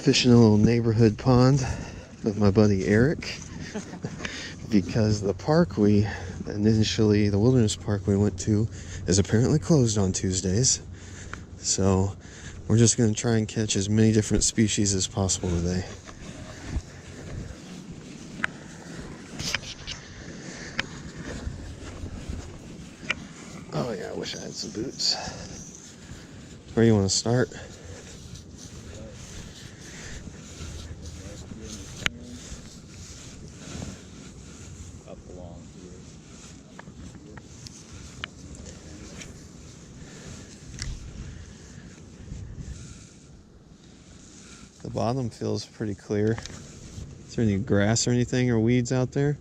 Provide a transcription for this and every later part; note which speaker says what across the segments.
Speaker 1: Fishing a little neighborhood pond with my buddy Eric because the park the wilderness park we went to is apparently closed on Tuesdays. So we're just going to try and catch as many different species as possible today. Oh yeah, I wish I had some boots. Where do you want to start? The bottom feels pretty clear. Is there any grass or anything or weeds out there?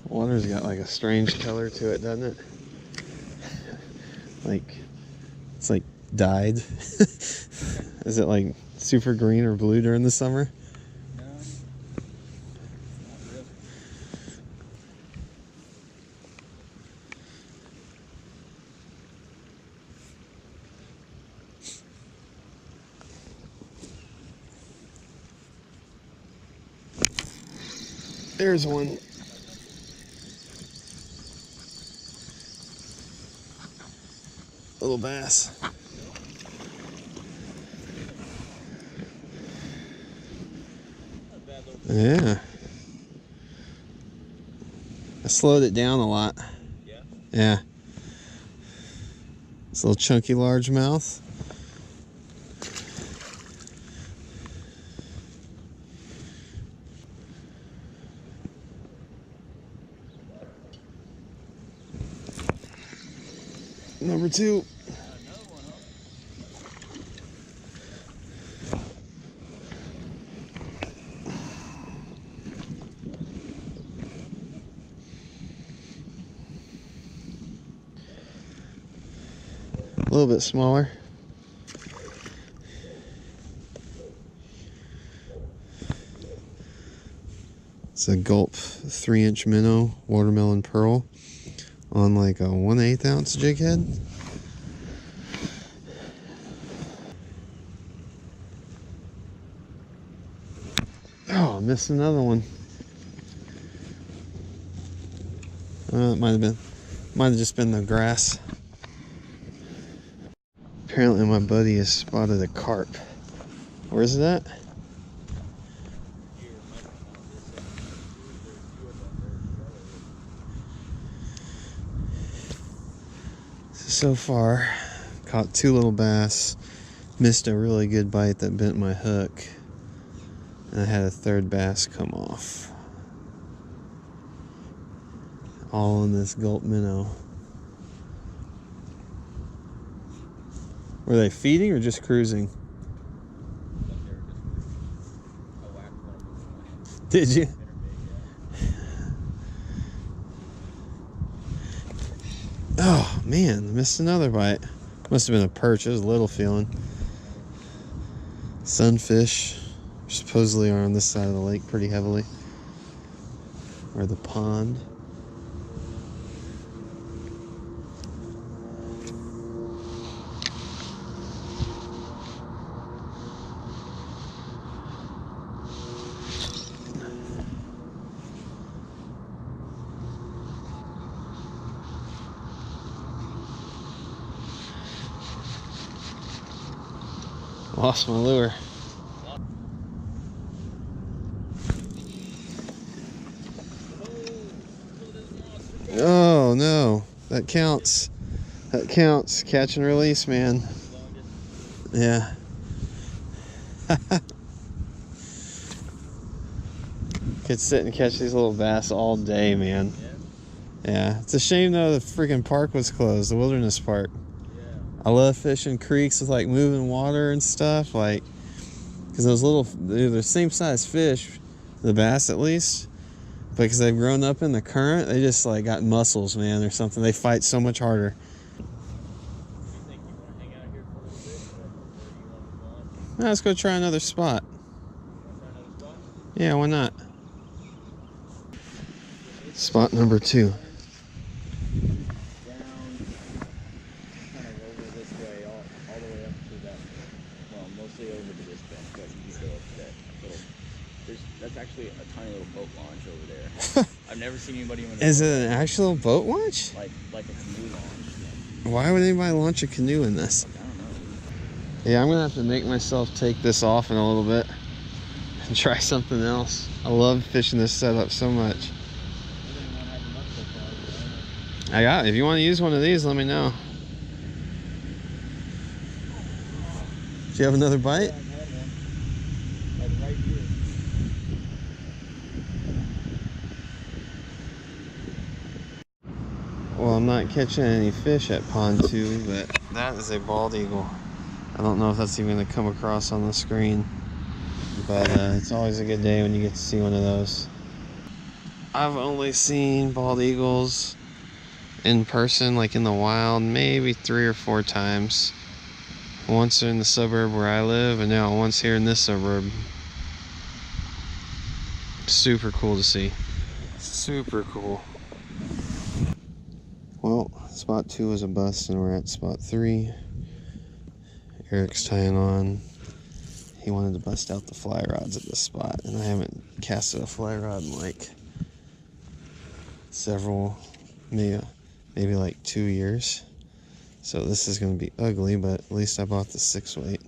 Speaker 1: Water's got like a strange color to it, doesn't it? Like, it's like dyed. Is it like super green or blue during the summer?
Speaker 2: No, not really.
Speaker 1: There's one. Little bass. Yeah. I slowed it down a lot.
Speaker 2: Yeah?
Speaker 1: Yeah. It's a little chunky largemouth. Number 2. A little bit smaller. It's a gulp 3-inch minnow watermelon pearl on like a 1/8 ounce jig head. Oh, I missed another one. It might have just been the grass. Apparently my buddy has spotted a carp. Where's it at? So far, caught 2 little bass, missed a really good bite that bent my hook, and I had a 3rd bass come off. All in this gulp minnow. Were they feeding or just cruising? Did you? Oh man, missed another bite. Must have been a perch. It was a little feeling. Sunfish supposedly are on this side of the lake pretty heavily, or the pond. Lost my lure. Oh no, that counts. That counts. Catch and release, man. Yeah. Could sit and catch these little bass all day, man. Yeah. It's a shame though the freaking park was closed, the wilderness park. I love fishing creeks with like moving water and stuff, like, because those little, they're the same size fish, the bass at least, but because they've grown up in the current, they just like got muscles, man, or something. They fight so much harder. Now let's go try another spot. Yeah, why not? Spot number 2.
Speaker 2: That's actually a tiny little boat launch over there. I've never seen anybody.
Speaker 1: Is it an actual boat launch?
Speaker 2: Like a canoe launch.
Speaker 1: Why would anybody launch a canoe in this?
Speaker 2: I don't know.
Speaker 1: Yeah, I'm gonna have to make myself take this off in a little bit and try something else. I love fishing this setup so much. I got it. If you want to use one of these, let me know. Do you have another bite? Well, I'm not catching any fish at pond 2, but that is a bald eagle. I don't know if that's even going to come across on the screen, but it's always a good day when you get to see one of those. I've only seen bald eagles in person, like in the wild, maybe 3 or 4 times. Once in the suburb where I live, and now once here in this suburb. Super cool to see. Super cool. Well, spot 2 was a bust, and we're at spot 3. Eric's tying on. He wanted to bust out the fly rods at this spot, and I haven't casted a fly rod in like several, maybe like 2 years. So this is going to be ugly, but at least I bought the 6-weight,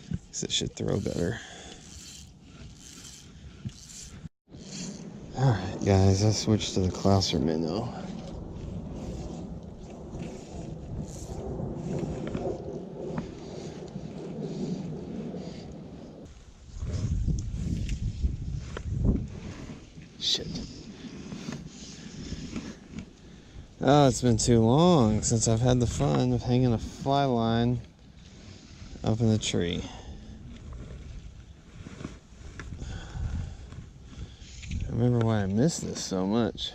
Speaker 1: because it should throw better. Alright guys, let's switch to the Clouser minnow. Shit. Oh, it's been too long since I've had the fun of hanging a fly line up in the tree. I remember why I missed this so much.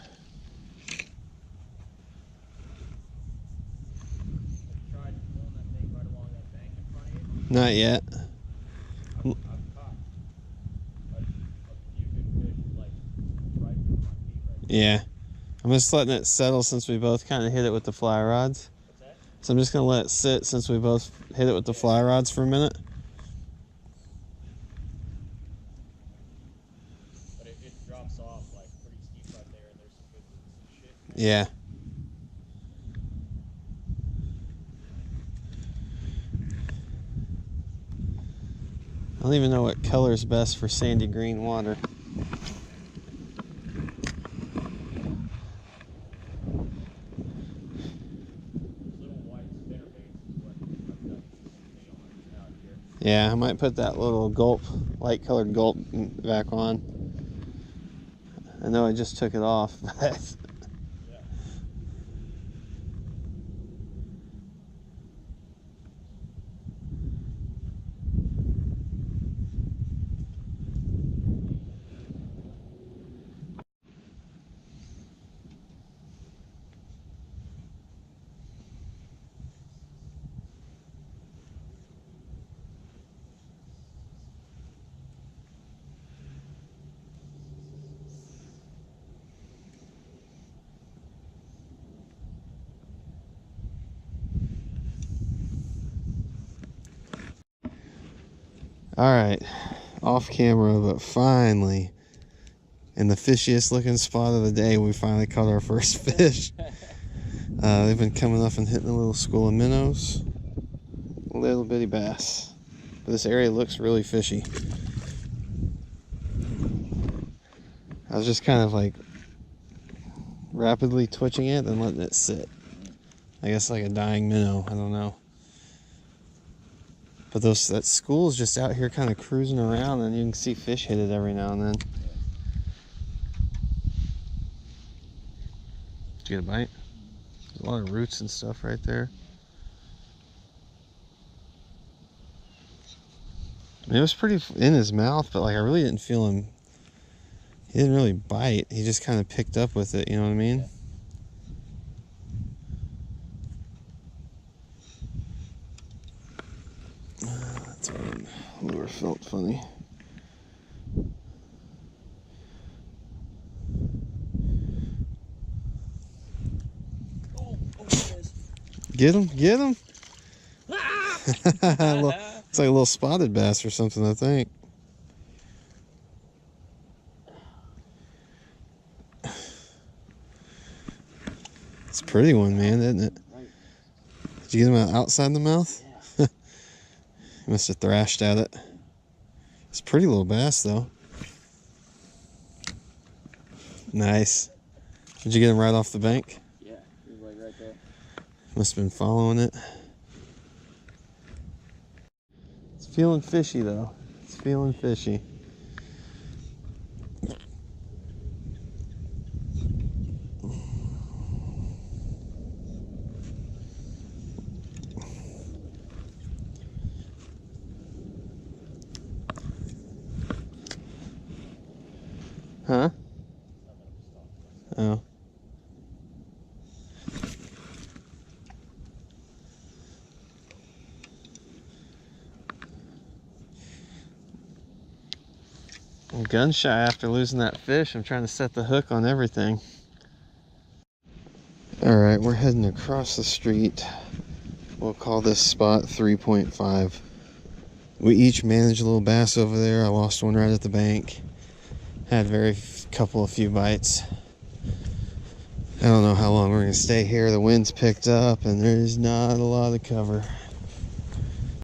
Speaker 1: Not yet. Yeah. I'm just letting it settle since we both kind of hit it with the fly rods. So I'm just going to let it sit since we both hit it with the fly rods for a minute.
Speaker 2: But it drops off like pretty steep right there, and there's some good roots and shit.
Speaker 1: Yeah. I don't even know what color is best for sandy green water. Yeah, I might put that little gulp, light colored gulp back on. I know I just took it off, but alright, off camera, but finally, in the fishiest looking spot of the day, we finally caught our first fish. They've been coming up and hitting a little school of minnows, little bitty bass. But this area looks really fishy. I was just kind of like rapidly twitching it and letting it sit. I guess like a dying minnow, I don't know. But that school's just out here kind of cruising around, and you can see fish hit it every now and then. Did you get a bite? There's a lot of roots and stuff right there. I mean, it was pretty in his mouth, but like I really didn't feel him. He didn't really bite. He just kind of picked up with it, you know what I mean? That's why the lure felt funny. Get him, get him. It's like a little spotted bass or something, I think. It's a pretty one, man, isn't it? Did you get him outside the mouth? Yeah. He must have thrashed at it. It's a pretty little bass, though. Nice. Did you get him right off the bank?
Speaker 2: Yeah, he was like right there.
Speaker 1: Must have been following it. It's feeling fishy, though. It's feeling fishy. Huh? Oh. I'm gun shy after losing that fish. I'm trying to set the hook on everything. Alright, we're heading across the street. We'll call this spot 3.5. We each managed a little bass over there. I lost one right at the bank. Had a few bites. I don't know how long we're going to stay here. The wind's picked up and there's not a lot of cover.